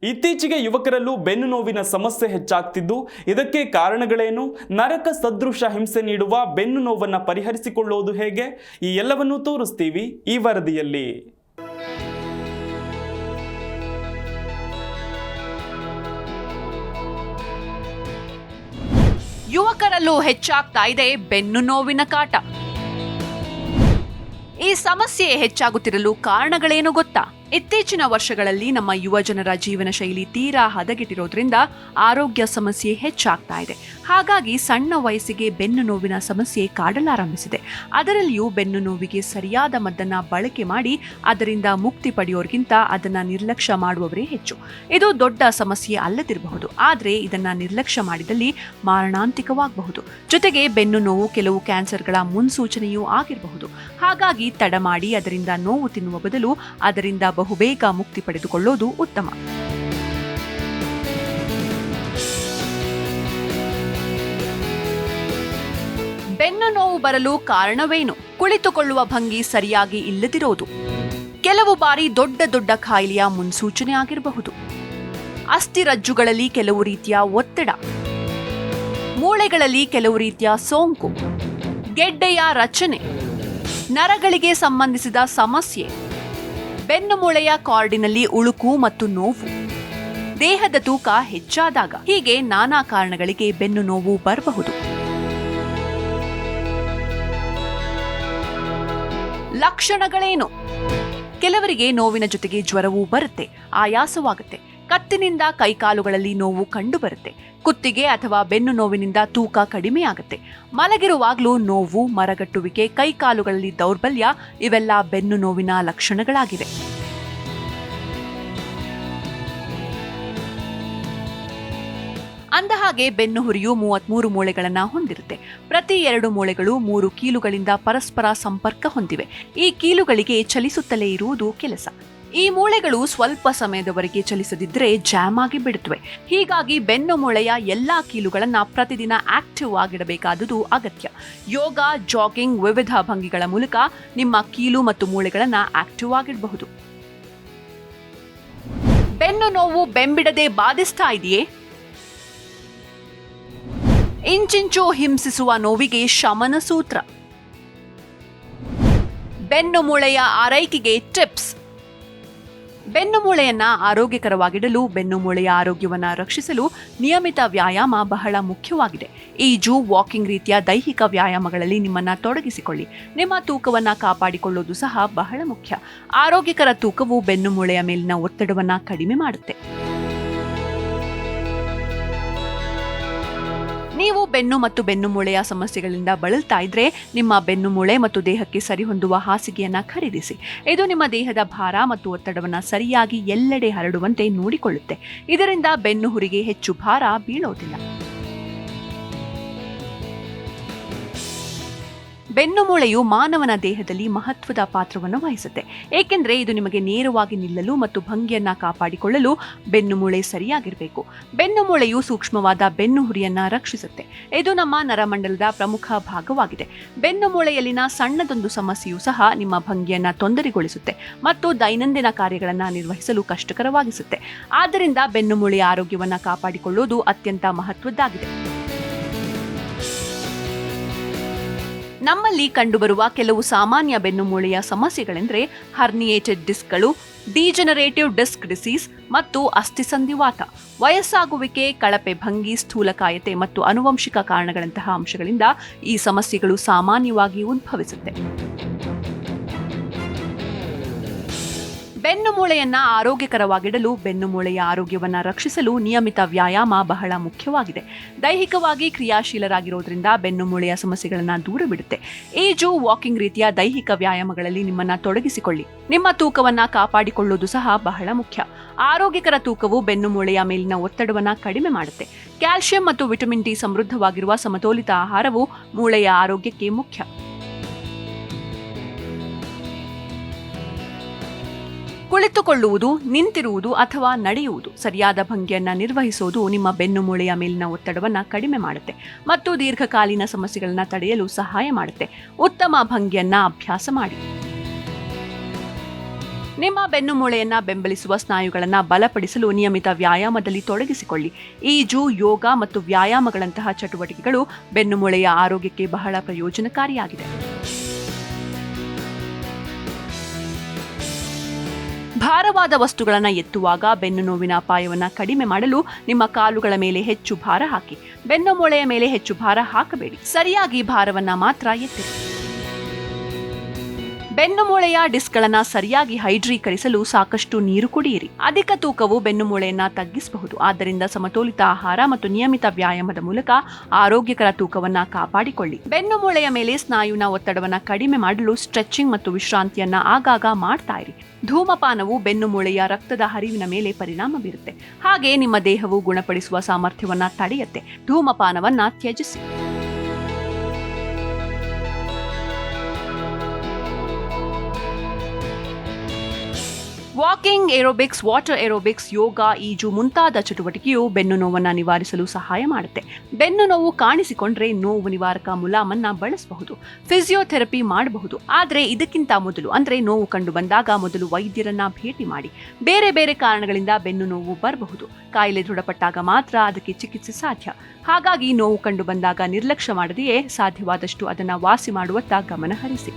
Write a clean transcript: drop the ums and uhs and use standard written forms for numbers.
ಇತ್ತೀಚೆಗೆ ಯುವಕರಲ್ಲೂ ಬೆನ್ನು ನೋವಿನ ಸಮಸ್ಯೆ ಹೆಚ್ಚಾಗ್ತಿದ್ದು, ಇದಕ್ಕೆ ಕಾರಣಗಳೇನು? ನರಕ ಸದೃಶ ಹಿಂಸೆ ನೀಡುವ ಬೆನ್ನು ನೋವನ್ನು ಪರಿಹರಿಸಿಕೊಳ್ಳುವುದು ಹೇಗೆ? ಈ ಎಲ್ಲವನ್ನೂ ತೋರಿಸ್ತೀವಿ ಈ ವರದಿಯಲ್ಲಿ. ಯುವಕರಲ್ಲೂ ಹೆಚ್ಚಾಗ್ತಾ ಇದೆ ಬೆನ್ನು ನೋವಿನ ಕಾಟ. ಈ ಸಮಸ್ಯೆ ಹೆಚ್ಚಾಗುತ್ತಿರಲು ಕಾರಣಗಳೇನು ಗೊತ್ತಾ? ಇತ್ತೀಚಿನ ವರ್ಷಗಳಲ್ಲಿ ನಮ್ಮ ಯುವ ಜನರ ಜೀವನ ಶೈಲಿ ತೀರಾ ಹದಗೆಟ್ಟಿರೋದ್ರಿಂದ ಆರೋಗ್ಯ ಸಮಸ್ಯೆ ಹೆಚ್ಚಾಗ್ತಾ ಇದೆ. ಹಾಗಾಗಿ ಸಣ್ಣ ವಯಸ್ಸಿಗೆ ಬೆನ್ನು ನೋವಿನ ಸಮಸ್ಯೆ ಕಾಡಲಾರಂಭಿಸಿದೆ. ಅದರಲ್ಲಿಯೂ ಬೆನ್ನು ನೋವಿಗೆ ಸರಿಯಾದ ಮದ್ದನ್ನ ಬಳಕೆ ಮಾಡಿ ಅದರಿಂದ ಮುಕ್ತಿ ಪಡೆಯೋರ್ಗಿಂತ ಅದನ್ನ ನಿರ್ಲಕ್ಷ್ಯ ಮಾಡುವವರೇ ಹೆಚ್ಚು. ಇದು ದೊಡ್ಡ ಸಮಸ್ಯೆ ಅಲ್ಲದಿರಬಹುದು, ಆದರೆ ಇದನ್ನ ನಿರ್ಲಕ್ಷ್ಯ ಮಾಡಿದಲ್ಲಿ ಮಾರಣಾಂತಿಕವಾಗಬಹುದು. ಜೊತೆಗೆ ಬೆನ್ನು ನೋವು ಕೆಲವು ಕ್ಯಾನ್ಸರ್ಗಳ ಮುನ್ಸೂಚನೆಯೂ ಆಗಿರಬಹುದು. ಹಾಗಾಗಿ ತಡ ಮಾಡಿ ಅದರಿಂದ ನೋವು ತಿನ್ನುವ ಬದಲು ಅದರಿಂದ ಬಹುಬೇಗ ಮುಕ್ತಿ ಪಡೆದುಕೊಳ್ಳೋದು ಉತ್ತಮ. ಬೆನ್ನು ನೋವು ಬರಲು ಕಾರಣವೇನು? ಕುಳಿತುಕೊಳ್ಳುವ ಭಂಗಿ ಸರಿಯಾಗಿ ಇಲ್ಲದಿರೋದು, ಕೆಲವು ಬಾರಿ ದೊಡ್ಡ ದೊಡ್ಡ ಕಾಯಿಲೆಯ ಮುನ್ಸೂಚನೆ ಆಗಿರಬಹುದು, ಅಸ್ಥಿರಜ್ಜುಗಳಲ್ಲಿ ಕೆಲವು ರೀತಿಯ ಒತ್ತಡ, ಮೂಳೆಗಳಲ್ಲಿ ಕೆಲವು ರೀತಿಯ ಸೋಂಕು, ಗೆಡ್ಡೆಯ ರಚನೆ, ನರಗಳಿಗೆ ಸಂಬಂಧಿಸಿದ ಸಮಸ್ಯೆ, ಬೆನ್ನು ಮೂಳೆಯ ಕಾರ್ಡಿನಲ್ಲಿ ಉಳುಕು ಮತ್ತು ನೋವು, ದೇಹದ ತೂಕ ಹೆಚ್ಚಾದಾಗ, ಹೀಗೆ ನಾನಾ ಕಾರಣಗಳಿಗೆ ಬೆನ್ನು ನೋವು ಬರಬಹುದು. ಲಕ್ಷಣಗಳೇನು? ಕೆಲವರಿಗೆ ನೋವಿನ ಜೊತೆಗೆ ಜ್ವರವೂ ಬರುತ್ತೆ, ಆಯಾಸವಾಗುತ್ತೆ, ಕತ್ತಿನಿಂದ ಕೈಕಾಲುಗಳಲ್ಲಿ ನೋವು ಕಂಡುಬರುತ್ತೆ, ಕುತ್ತಿಗೆ ಅಥವಾ ಬೆನ್ನು ನೋವಿನಿಂದ ತೂಕ ಕಡಿಮೆಯಾಗುತ್ತೆ, ಮಲಗಿರುವಾಗಲೂ ನೋವು, ಮರಗಟ್ಟುವಿಕೆ, ಕೈಕಾಲುಗಳಲ್ಲಿ ದೌರ್ಬಲ್ಯ, ಇವೆಲ್ಲ ಬೆನ್ನು ನೋವಿನ ಲಕ್ಷಣಗಳಾಗಿವೆ. ಅಂದಹಾಗೆ ಬೆನ್ನು ಹುರಿಯು 33 ಮೂಳೆಗಳನ್ನು ಹೊಂದಿರುತ್ತೆ. ಪ್ರತಿ 2 ಮೂಳೆಗಳು 3 ಕೀಲುಗಳಿಂದ ಪರಸ್ಪರ ಸಂಪರ್ಕ ಹೊಂದಿವೆ. ಈ ಕೀಲುಗಳಿಗೆ ಚಲಿಸುತ್ತಲೇ ಇರುವುದು ಕೆಲಸ. ಈ ಮೂಳೆಗಳು ಸ್ವಲ್ಪ ಸಮಯದವರೆಗೆ ಚಲಿಸದಿದ್ದರೆ ಜಾಮ್ ಆಗಿ ಬಿಡುತ್ತವೆ. ಹೀಗಾಗಿ ಬೆನ್ನು ಮೂಳೆಯ ಎಲ್ಲಾ ಕೀಲುಗಳನ್ನ ಪ್ರತಿದಿನ ಆಕ್ಟಿವ್ ಆಗಿಡಬೇಕಾದುದು ಅಗತ್ಯ. ಯೋಗ, ಜಾಗಿಂಗ್, ವಿವಿಧ ಭಂಗಿಗಳ ಮೂಲಕ ನಿಮ್ಮ ಕೀಲು ಮತ್ತು ಮೂಳೆಗಳನ್ನ ಆಕ್ಟಿವ್ ಆಗಿಡಬಹುದು. ಬೆನ್ನು ನೋವು ಬೆಂಬಿಡದೆ ಬಾಧಿಸ್ತಾ ಇದೆಯೇ? ಇಂಚಿಂಚು ಹಿಂಸಿಸುವ ನೋವಿಗೆ ಶಮನ ಸೂತ್ರ. ಬೆನ್ನು ಮೂಳೆಯ ಆರೈಕೆಗೆ ಟಿಪ್ಸ್. ಬೆನ್ನು ಮೂಳೆಯನ್ನ ಆರೋಗ್ಯಕರವಾಗಿಡಲು, ಬೆನ್ನು ಮೂಳೆಯ ಆರೋಗ್ಯವನ್ನ ರಕ್ಷಿಸಲು ನಿಯಮಿತ ವ್ಯಾಯಾಮ ಬಹಳ ಮುಖ್ಯವಾಗಿದೆ. ಈಜು, ವಾಕಿಂಗ್ ರೀತಿಯ ದೈಹಿಕ ವ್ಯಾಯಾಮಗಳಲ್ಲಿ ನಿಮ್ಮನ್ನ ತೊಡಗಿಸಿಕೊಳ್ಳಿ. ನಿಮ್ಮ ತೂಕವನ್ನ ಕಾಪಾಡಿಕೊಳ್ಳೋದು ಸಹ ಬಹಳ ಮುಖ್ಯ. ಆರೋಗ್ಯಕರ ತೂಕವು ಬೆನ್ನು ಮೂಳೆಯ ಮೇಲಿನ ಒತ್ತಡವನ್ನ ಕಡಿಮೆ ಮಾಡುತ್ತೆ. ನೀವು ಬೆನ್ನು ಮತ್ತು ಬೆನ್ನು ಮೂಳೆಯ ಸಮಸ್ಯೆಗಳಿಂದ ಬಳಲ್ತಾ ಇದ್ರೆ ನಿಮ್ಮ ಬೆನ್ನು ಮೂಳೆ ಮತ್ತು ದೇಹಕ್ಕೆ ಸರಿಹೊಂದುವ ಹಾಸಿಗೆಯನ್ನ ಖರೀದಿಸಿ. ಇದು ನಿಮ್ಮ ದೇಹದ ಭಾರ ಮತ್ತು ಒತ್ತಡವನ್ನ ಸರಿಯಾಗಿ ಎಲ್ಲೆಡೆ ಹರಡುವಂತೆ ನೋಡಿಕೊಳ್ಳುತ್ತೆ. ಇದರಿಂದ ಬೆನ್ನು ಹುರಿಗೆ ಹೆಚ್ಚು ಭಾರ ಬೀಳೋದಿಲ್ಲ. ಬೆನ್ನು ಮೂಳೆಯು ಮಾನವನ ದೇಹದಲ್ಲಿ ಮಹತ್ವದ ಪಾತ್ರವನ್ನು ವಹಿಸುತ್ತೆ. ಏಕೆಂದರೆ ಇದು ನಿಮಗೆ ನೇರವಾಗಿ ನಿಲ್ಲಲು ಮತ್ತು ಭಂಗಿಯನ್ನ ಕಾಪಾಡಿಕೊಳ್ಳಲು ಬೆನ್ನು ಮೂಳೆ ಸರಿಯಾಗಿರಬೇಕು. ಬೆನ್ನು ಮೂಳೆಯು ಸೂಕ್ಷ್ಮವಾದ ಬೆನ್ನು ಹುರಿಯನ್ನ ರಕ್ಷಿಸುತ್ತೆ. ಇದು ನಮ್ಮ ನರಮಂಡಲದ ಪ್ರಮುಖ ಭಾಗವಾಗಿದೆ. ಬೆನ್ನು ಮೂಳೆಯಲ್ಲಿನ ಸಣ್ಣದೊಂದು ಸಮಸ್ಯೆಯೂ ಸಹ ನಿಮ್ಮ ಭಂಗಿಯನ್ನ ತೊಂದರೆಗೊಳಿಸುತ್ತೆ ಮತ್ತು ದೈನಂದಿನ ಕಾರ್ಯಗಳನ್ನು ನಿರ್ವಹಿಸಲು ಕಷ್ಟಕರವಾಗಿಸುತ್ತೆ. ಆದ್ದರಿಂದ ಬೆನ್ನು ಮೂಳೆಯ ಆರೋಗ್ಯವನ್ನ ಕಾಪಾಡಿಕೊಳ್ಳುವುದು ಅತ್ಯಂತ ಮಹತ್ವದ್ದಾಗಿದೆ. ನಮ್ಮಲ್ಲಿ ಕಂಡುಬರುವ ಕೆಲವು ಸಾಮಾನ್ಯ ಬೆನ್ನು ಮೂಳೆಯ ಸಮಸ್ಯೆಗಳೆಂದರೆ ಹರ್ನಿಯೇಟೆಡ್ ಡಿಸ್ಕ್ಗಳು, ಡಿಜೆನರೇಟಿವ್ ಡಿಸ್ಕ್ ಡಿಸೀಸ್ ಮತ್ತು ಅಸ್ಥಿಸಂಧಿವಾತ. ವಯಸ್ಸಾಗುವಿಕೆ, ಕಳಪೆ ಭಂಗಿ, ಸ್ಥೂಲಕಾಯತೆ ಮತ್ತು ಆನುವಂಶಿಕ ಕಾರಣಗಳಂತಹ ಅಂಶಗಳಿಂದ ಈ ಸಮಸ್ಯೆಗಳು ಸಾಮಾನ್ಯವಾಗಿ ಉದ್ಭವಿಸುತ್ತೆ. ಬೆನ್ನು ಮೂಳೆಯನ್ನ ಆರೋಗ್ಯಕರವಾಗಿಡಲು, ಬೆನ್ನು ಮೂಳೆಯ ಆರೋಗ್ಯವನ್ನ ರಕ್ಷಿಸಲು ನಿಯಮಿತ ವ್ಯಾಯಾಮ ಬಹಳ ಮುಖ್ಯವಾಗಿದೆ. ದೈಹಿಕವಾಗಿ ಕ್ರಿಯಾಶೀಲರಾಗಿರೋದ್ರಿಂದ ಬೆನ್ನು ಮೂಳೆಯ ಸಮಸ್ಯೆಗಳನ್ನ ದೂರ ಬಿಡುತ್ತೆ. ಈಜು, ವಾಕಿಂಗ್ ರೀತಿಯ ದೈಹಿಕ ವ್ಯಾಯಾಮಗಳಲ್ಲಿ ನಿಮ್ಮನ್ನ ತೊಡಗಿಸಿಕೊಳ್ಳಿ. ನಿಮ್ಮ ತೂಕವನ್ನ ಕಾಪಾಡಿಕೊಳ್ಳುವುದು ಸಹ ಬಹಳ ಮುಖ್ಯ. ಆರೋಗ್ಯಕರ ತೂಕವು ಬೆನ್ನು ಮೂಳೆಯ ಮೇಲಿನ ಒತ್ತಡವನ್ನ ಕಡಿಮೆ ಮಾಡುತ್ತೆ. ಕ್ಯಾಲ್ಸಿಯಂ ಮತ್ತು ವಿಟಮಿನ್ ಡಿ ಸಮೃದ್ಧವಾಗಿರುವ ಸಮತೋಲಿತ ಆಹಾರವು ಮೂಳೆಯ ಆರೋಗ್ಯಕ್ಕೆ ಮುಖ್ಯ. ಕುಳಿತುಕೊಳ್ಳುವುದು, ನಿಂತಿರುವುದು ಅಥವಾ ನಡೆಯುವುದು, ಸರಿಯಾದ ಭಂಗಿಯನ್ನ ನಿರ್ವಹಿಸುವುದು ನಿಮ್ಮ ಬೆನ್ನು ಮೂಳೆಯ ಮೇಲಿನ ಒತ್ತಡವನ್ನ ಕಡಿಮೆ ಮಾಡುತ್ತೆ ಮತ್ತು ದೀರ್ಘಕಾಲೀನ ಸಮಸ್ಯೆಗಳನ್ನ ತಡೆಯಲು ಸಹಾಯ ಮಾಡುತ್ತೆ. ಉತ್ತಮ ಭಂಗಿಯನ್ನ ಅಭ್ಯಾಸ ಮಾಡಿ. ನಿಮ್ಮ ಬೆನ್ನು ಮೂಳೆಯನ್ನ ಬೆಂಬಲಿಸುವ ಸ್ನಾಯುಗಳನ್ನ ಬಲಪಡಿಸಲು ನಿಯಮಿತ ವ್ಯಾಯಾಮದಲ್ಲಿ ತೊಡಗಿಸಿಕೊಳ್ಳಿ. ಈಜು, ಯೋಗ ಮತ್ತು ವ್ಯಾಯಾಮಗಳಂತಹ ಚಟುವಟಿಕೆಗಳು ಬೆನ್ನು ಮೂಳೆಯ ಆರೋಗ್ಯಕ್ಕೆ ಬಹಳ ಪ್ರಯೋಜನಕಾರಿಯಾಗಿದೆ. ಭಾರವಾದ ವಸ್ತುಗಳನ್ನು ಎತ್ತುವಾಗ ಬೆನ್ನು ನೋವಿನ ಅಪಾಯವನ್ನು ಕಡಿಮೆ ಮಾಡಲು ನಿಮ್ಮ ಕಾಲುಗಳ ಮೇಲೆ ಹೆಚ್ಚು ಭಾರ ಹಾಕಿ. ಬೆನ್ನು ಮೂಳೆಯ ಮೇಲೆ ಹೆಚ್ಚು ಭಾರ ಹಾಕಬೇಡಿ. ಸರಿಯಾಗಿ ಭಾರವನ್ನ ಮಾತ್ರ ಎತ್ತಿರಿ. ಬೆನ್ನು ಮೂಳೆಯ ಡಿಸ್ಕ್ಗಳನ್ನು ಸರಿಯಾಗಿ ಹೈಡ್ರೀಕರಿಸಲು ಸಾಕಷ್ಟು ನೀರು ಕುಡಿಯಿರಿ. ಅಧಿಕ ತೂಕವು ಬೆನ್ನು ಮೂಳೆಯನ್ನ ತಗ್ಗಿಸಬಹುದು. ಆದ್ದರಿಂದ ಸಮತೋಲಿತ ಆಹಾರ ಮತ್ತು ನಿಯಮಿತ ವ್ಯಾಯಾಮದ ಮೂಲಕ ಆರೋಗ್ಯಕರ ತೂಕವನ್ನ ಕಾಪಾಡಿಕೊಳ್ಳಿ. ಬೆನ್ನು ಮೂಳೆಯ ಮೇಲೆ ಸ್ನಾಯುವಿನ ಒತ್ತಡವನ್ನ ಕಡಿಮೆ ಮಾಡಲು ಸ್ಟ್ರೆಚಿಂಗ್ ಮತ್ತು ವಿಶ್ರಾಂತಿಯನ್ನ ಆಗಾಗ ಮಾಡ್ತಾ ಇರಿ. ಧೂಮಪಾನವು ಬೆನ್ನು ಮೂಳೆಯ ರಕ್ತದ ಹರಿವಿನ ಮೇಲೆ ಪರಿಣಾಮ ಬೀರುತ್ತೆ. ಹಾಗೆ ನಿಮ್ಮ ದೇಹವು ಗುಣಪಡಿಸುವ ಸಾಮರ್ಥ್ಯವನ್ನ ತಡೆಯುತ್ತೆ. ಧೂಮಪಾನವನ್ನ ತ್ಯಜಿಸಿ. ವಾಕಿಂಗ್, ಏರೋಬಿಕ್ಸ್, ವಾಟರ್ ಏರೋಬಿಕ್ಸ್, ಯೋಗ, ಈಜು ಮುಂತಾದ ಚಟುವಟಿಕೆಯು ಬೆನ್ನು ನೋವನ್ನು ನಿವಾರಿಸಲು ಸಹಾಯ ಮಾಡುತ್ತೆ. ಬೆನ್ನು ನೋವು ಕಾಣಿಸಿಕೊಂಡ್ರೆ ನೋವು ನಿವಾರಕ ಮುಲಾಮನ್ನ ಬಳಸಬಹುದು. ಫಿಸಿಯೋಥೆರಪಿ ಮಾಡಬಹುದು. ಆದರೆ ಇದಕ್ಕಿಂತ ಮೊದಲು ಅಂದ್ರೆ ನೋವು ಕಂಡು ಬಂದಾಗ ಮೊದಲು ವೈದ್ಯರನ್ನ ಭೇಟಿ ಮಾಡಿ. ಬೇರೆ ಬೇರೆ ಕಾರಣಗಳಿಂದ ಬೆನ್ನು ನೋವು ಬರಬಹುದು. ಕಾಯಿಲೆ ದೃಢಪಟ್ಟಾಗ ಮಾತ್ರ ಅದಕ್ಕೆ ಚಿಕಿತ್ಸೆ ಸಾಧ್ಯ. ಹಾಗಾಗಿ ನೋವು ಕಂಡು ಬಂದಾಗ ನಿರ್ಲಕ್ಷ್ಯ ಮಾಡದೆಯೇ ಸಾಧ್ಯವಾದಷ್ಟು ಅದನ್ನ ವಾಸಿ ಮಾಡುವತ್ತ ಗಮನ ಹರಿಸಿ.